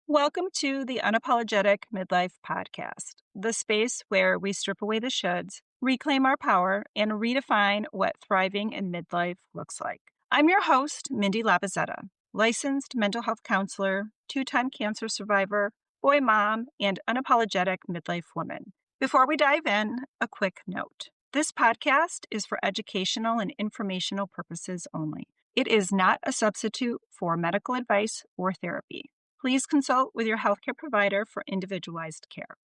Welcome to the Unapologetic MidLife Podcast, the space where we strip away the shoulds, reclaim our power, and redefine what thriving in midlife looks like. I'm your host, Mindi Lobuzzetta, licensed mental health counselor, two-time cancer survivor, boy mom, and unapologetic midlife woman. Before we dive in, a quick note. This podcast is for educational and informational purposes only. It is not a substitute for medical advice or therapy. Please consult with your healthcare provider for individualized care.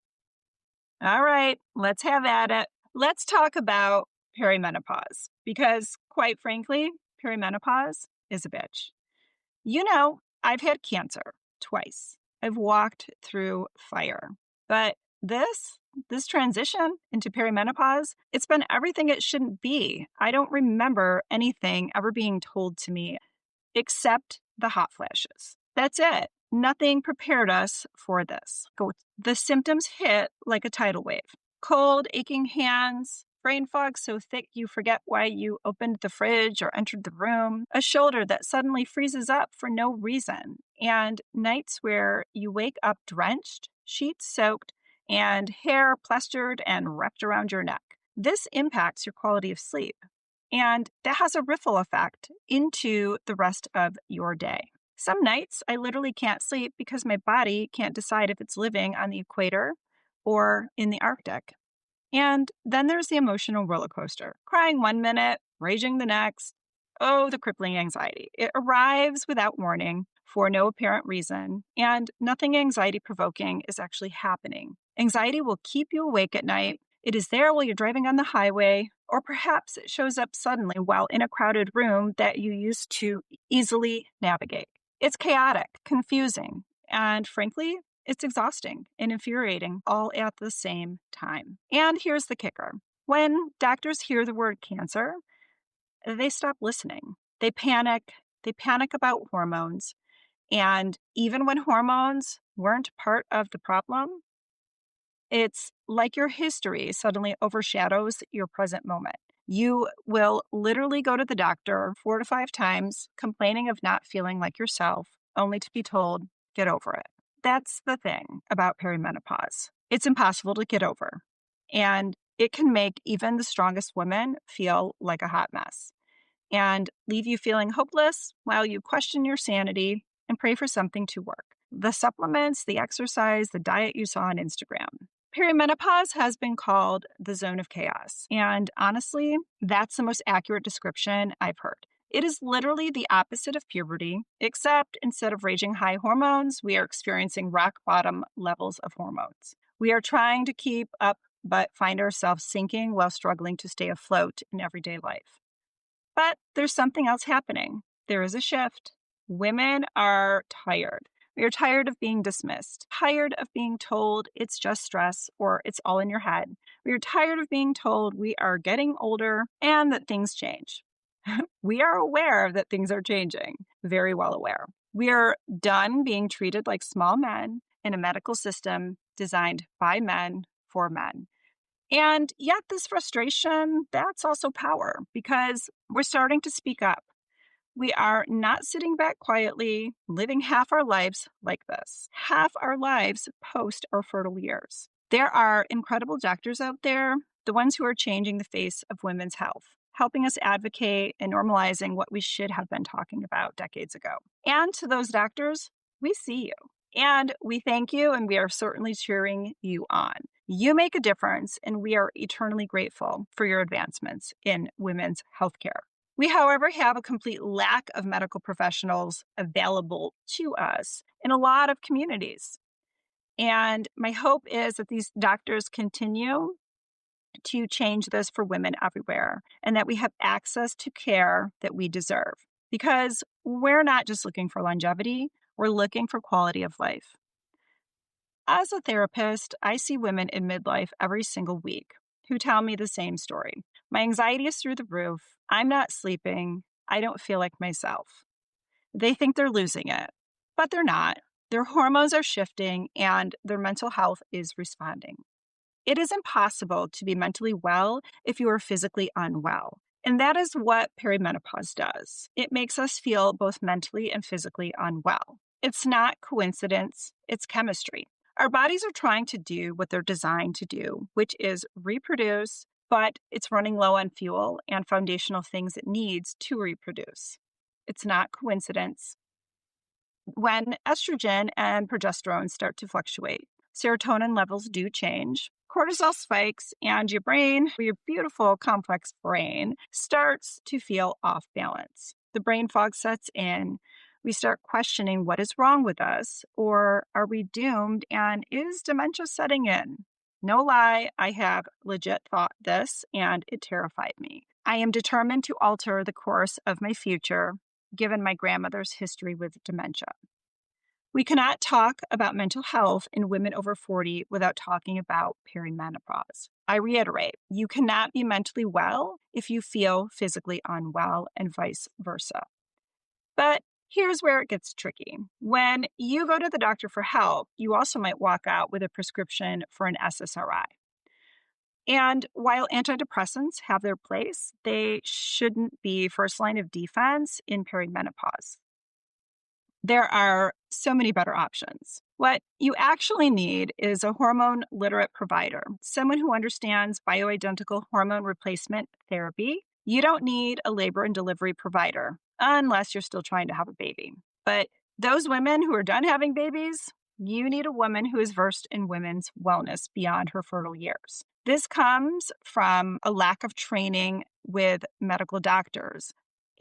All right, let's have at it. Let's talk about perimenopause because, quite frankly, perimenopause is a bitch. You know, I've had cancer twice. I've walked through fire. But this transition into perimenopause, it's been everything it shouldn't be. I don't remember anything ever being told to me except the hot flashes. That's it. Nothing prepared us for this. The symptoms hit like a tidal wave. Cold, aching hands, brain fog so thick you forget why you opened the fridge or entered the room, a shoulder that suddenly freezes up for no reason, and nights where you wake up drenched, sheets soaked, and hair plastered and wrapped around your neck. This impacts your quality of sleep, and that has a ripple effect into the rest of your day. Some nights I literally can't sleep because my body can't decide if it's living on the equator or in the Arctic. And then there's the emotional roller coaster, crying one minute, raging the next. Oh, the crippling anxiety. It arrives without warning for no apparent reason, and nothing anxiety-provoking is actually happening. Anxiety will keep you awake at night. It is there while you're driving on the highway, or perhaps it shows up suddenly while in a crowded room that you used to easily navigate. It's chaotic, confusing, and frankly, it's exhausting and infuriating all at the same time. And here's the kicker. When doctors hear the word cancer, they stop listening. They panic. They panic about hormones. And even when hormones weren't part of the problem, it's like your history suddenly overshadows your present moment. You will literally go to the doctor 4 to 5 times, complaining of not feeling like yourself, only to be told, get over it. That's the thing about perimenopause. It's impossible to get over. And it can make even the strongest women feel like a hot mess and leave you feeling hopeless while you question your sanity and pray for something to work. The supplements, the exercise, the diet you saw on Instagram. Perimenopause has been called the zone of chaos. And honestly, that's the most accurate description I've heard. It is literally the opposite of puberty, except instead of raging high hormones, we are experiencing rock bottom levels of hormones. We are trying to keep up, but find ourselves sinking while struggling to stay afloat in everyday life. But there's something else happening. There is a shift. Women are tired. We are tired of being dismissed, tired of being told it's just stress or it's all in your head. We are tired of being told we are getting older and that things change. We are aware that things are changing, very well aware. We are done being treated like small men in a medical system designed by men for men. And yet this frustration, that's also power because we're starting to speak up. We are not sitting back quietly, living half our lives like this, half our lives post our fertile years. There are incredible doctors out there, the ones who are changing the face of women's health, helping us advocate and normalizing what we should have been talking about decades ago. And to those doctors, we see you. And we thank you, and we are certainly cheering you on. You make a difference, and we are eternally grateful for your advancements in women's healthcare. We, however, have a complete lack of medical professionals available to us in a lot of communities. And my hope is that these doctors continue to change this for women everywhere and that we have access to care that we deserve. Because we're not just looking for longevity, we're looking for quality of life. As a therapist, I see women in midlife every single week who tell me the same story. My anxiety is through the roof. I'm not sleeping. I don't feel like myself. They think they're losing it, but they're not. Their hormones are shifting and their mental health is responding. It is impossible to be mentally well if you are physically unwell. And that is what perimenopause does. It makes us feel both mentally and physically unwell. It's not coincidence, it's chemistry. Our bodies are trying to do what they're designed to do, which is reproduce, but it's running low on fuel and foundational things it needs to reproduce. It's not coincidence. When estrogen and progesterone start to fluctuate, serotonin levels do change, cortisol spikes, and your beautiful, complex brain, starts to feel off balance. The brain fog sets in. We start questioning what is wrong with us, or are we doomed, and is dementia setting in? No lie, I have legit thought this, and it terrified me. I am determined to alter the course of my future, given my grandmother's history with dementia. We cannot talk about mental health in women over 40 without talking about perimenopause. I reiterate, you cannot be mentally well if you feel physically unwell, and vice versa. But here's where it gets tricky. When you go to the doctor for help, you also might walk out with a prescription for an SSRI. And while antidepressants have their place, they shouldn't be first line of defense in perimenopause. There are so many better options. What you actually need is a hormone literate provider, someone who understands bioidentical hormone replacement therapy. You don't need a labor and delivery provider unless you're still trying to have a baby. But those women who are done having babies, you need a woman who is versed in women's wellness beyond her fertile years. This comes from a lack of training with medical doctors.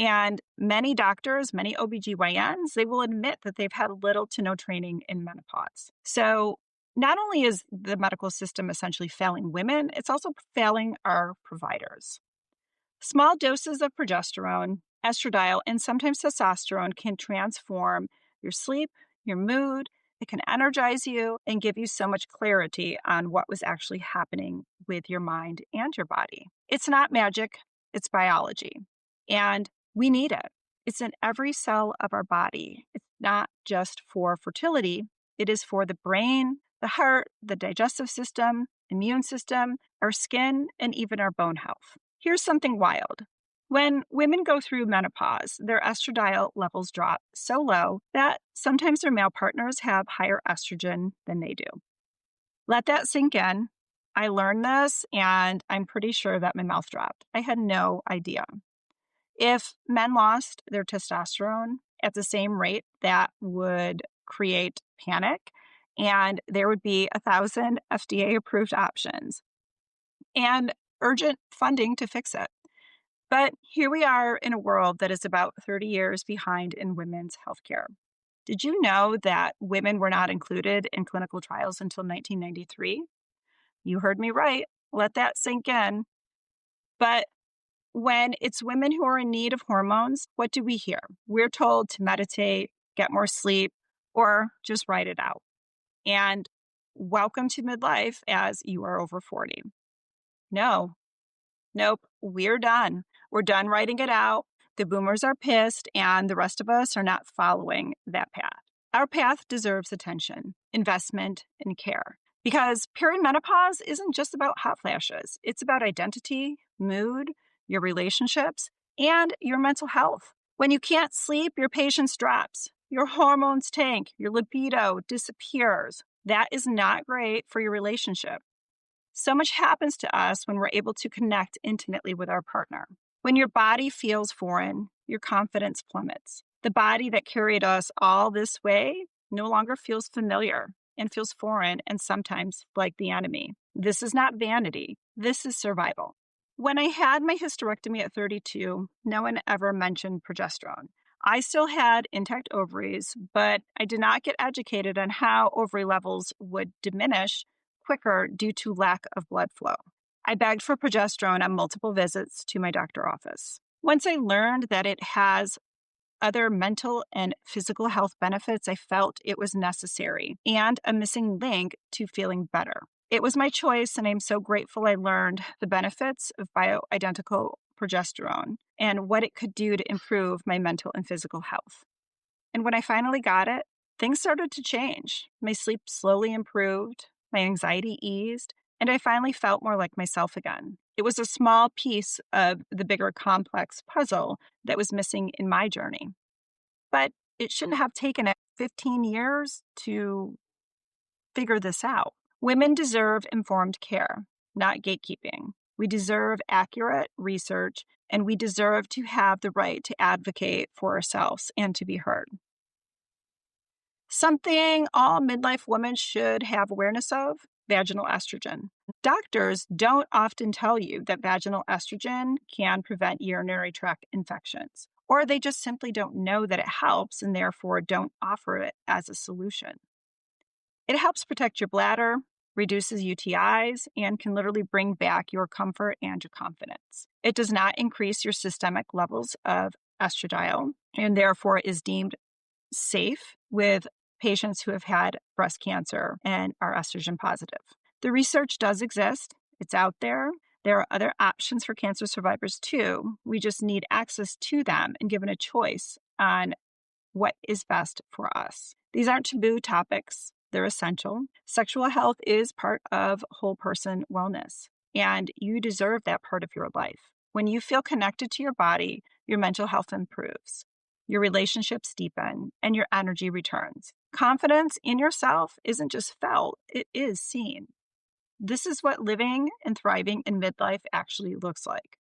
And many doctors, many OBGYNs, they will admit that they've had little to no training in menopause. So not only is the medical system essentially failing women, it's also failing our providers. Small doses of progesterone, estradiol, and sometimes testosterone can transform your sleep, your mood. It can energize you and give you so much clarity on what was actually happening with your mind and your body. It's not magic, it's biology. And we need it. It's in every cell of our body. It's not just for fertility. It is for the brain, the heart, the digestive system, immune system, our skin, and even our bone health. Here's something wild. When women go through menopause, their estradiol levels drop so low that sometimes their male partners have higher estrogen than they do. Let that sink in. I learned this, and I'm pretty sure that my mouth dropped. I had no idea. If men lost their testosterone at the same rate, that would create panic, and there would be 1,000 FDA-approved options and urgent funding to fix it. But here we are in a world that is about 30 years behind in women's healthcare. Did you know that women were not included in clinical trials until 1993? You heard me right. Let that sink in. But when it's women who are in need of hormones, what do we hear? We're told to meditate, get more sleep, or just ride it out. And welcome to midlife as you are over 40. Nope, we're done. We're done writing it out. The boomers are pissed, and the rest of us are not following that path. Our path deserves attention, investment, and care. Because perimenopause isn't just about hot flashes. It's about identity, mood, your relationships, and your mental health. When you can't sleep, your patience drops, your hormones tank, your libido disappears. That is not great for your relationship. So much happens to us when we're able to connect intimately with our partner. When your body feels foreign, your confidence plummets. The body that carried us all this way no longer feels familiar and feels foreign and sometimes like the enemy. This is not vanity. This is survival. When I had my hysterectomy at 32, no one ever mentioned progesterone. I still had intact ovaries, but I did not get educated on how ovary levels would diminish quicker due to lack of blood flow. I begged for progesterone on multiple visits to my doctor's office. Once I learned that it has other mental and physical health benefits, I felt it was necessary and a missing link to feeling better. It was my choice, and I'm so grateful I learned the benefits of bioidentical progesterone and what it could do to improve my mental and physical health. And when I finally got it, things started to change. My sleep slowly improved, my anxiety eased, and I finally felt more like myself again. It was a small piece of the bigger complex puzzle that was missing in my journey. But it shouldn't have taken 15 years to figure this out. Women deserve informed care, not gatekeeping. We deserve accurate research, and we deserve to have the right to advocate for ourselves and to be heard. Something all midlife women should have awareness of: vaginal estrogen. Doctors don't often tell you that vaginal estrogen can prevent urinary tract infections, or they just simply don't know that it helps and therefore don't offer it as a solution. It helps protect your bladder, reduces UTIs, and can literally bring back your comfort and your confidence. It does not increase your systemic levels of estradiol and therefore is deemed safe with patients who have had breast cancer and are estrogen positive. The research does exist. It's out there. There are other options for cancer survivors too. We just need access to them and given a choice on what is best for us. These aren't taboo topics. They're essential. Sexual health is part of whole person wellness, and you deserve that part of your life. When you feel connected to your body, your mental health improves, your relationships deepen, and your energy returns. Confidence in yourself isn't just felt, it is seen. This is what living and thriving in midlife actually looks like.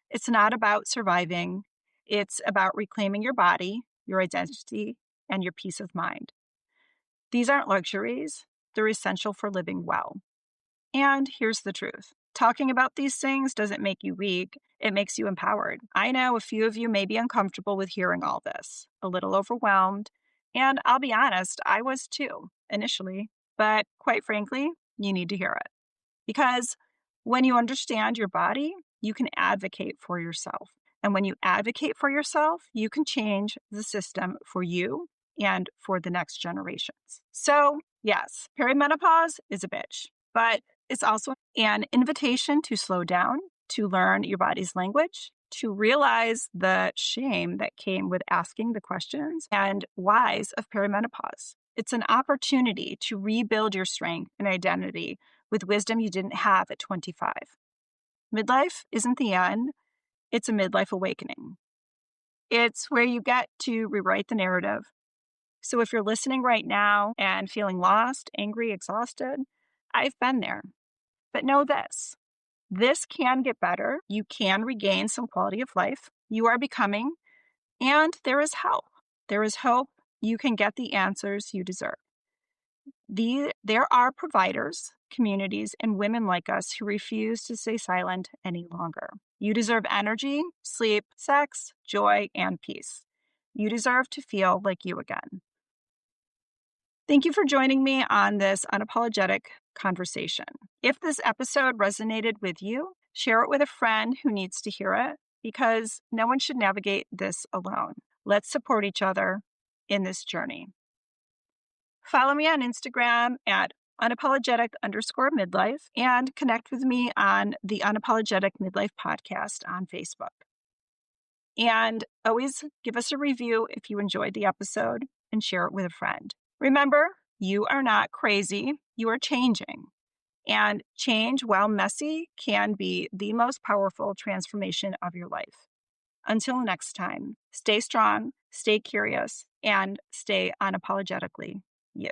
It's not about surviving. It's about reclaiming your body, your identity, and your peace of mind. These aren't luxuries. They're essential for living well. And here's the truth. Talking about these things doesn't make you weak. It makes you empowered. I know a few of you may be uncomfortable with hearing all this, a little overwhelmed. And I'll be honest, I was too, initially. But quite frankly, you need to hear it. Because when you understand your body, you can advocate for yourself. And when you advocate for yourself, you can change the system for you and for the next generations. So, yes, perimenopause is a bitch, but it's also an invitation to slow down, to learn your body's language, to realize the shame that came with asking the questions and whys of perimenopause. It's an opportunity to rebuild your strength and identity with wisdom you didn't have at 25. Midlife isn't the end. It's a midlife awakening. It's where you get to rewrite the narrative. So if you're listening right now and feeling lost, angry, exhausted, I've been there. But know this can get better. You can regain some quality of life. You are becoming, and there is help. There is hope. You can get the answers you deserve. There are providers, communities, and women like us who refuse to stay silent any longer. You deserve energy, sleep, sex, joy, and peace. You deserve to feel like you again. Thank you for joining me on this unapologetic conversation. If this episode resonated with you, share it with a friend who needs to hear it, because no one should navigate this alone. Let's support each other in this journey. Follow me on Instagram at unapologetic_midlife and connect with me on the Unapologetic MidLife Podcast on Facebook. And always give us a review if you enjoyed the episode and share it with a friend. Remember, you are not crazy. You are changing. And change, while messy, can be the most powerful transformation of your life. Until next time, stay strong, stay curious, and stay unapologetically you.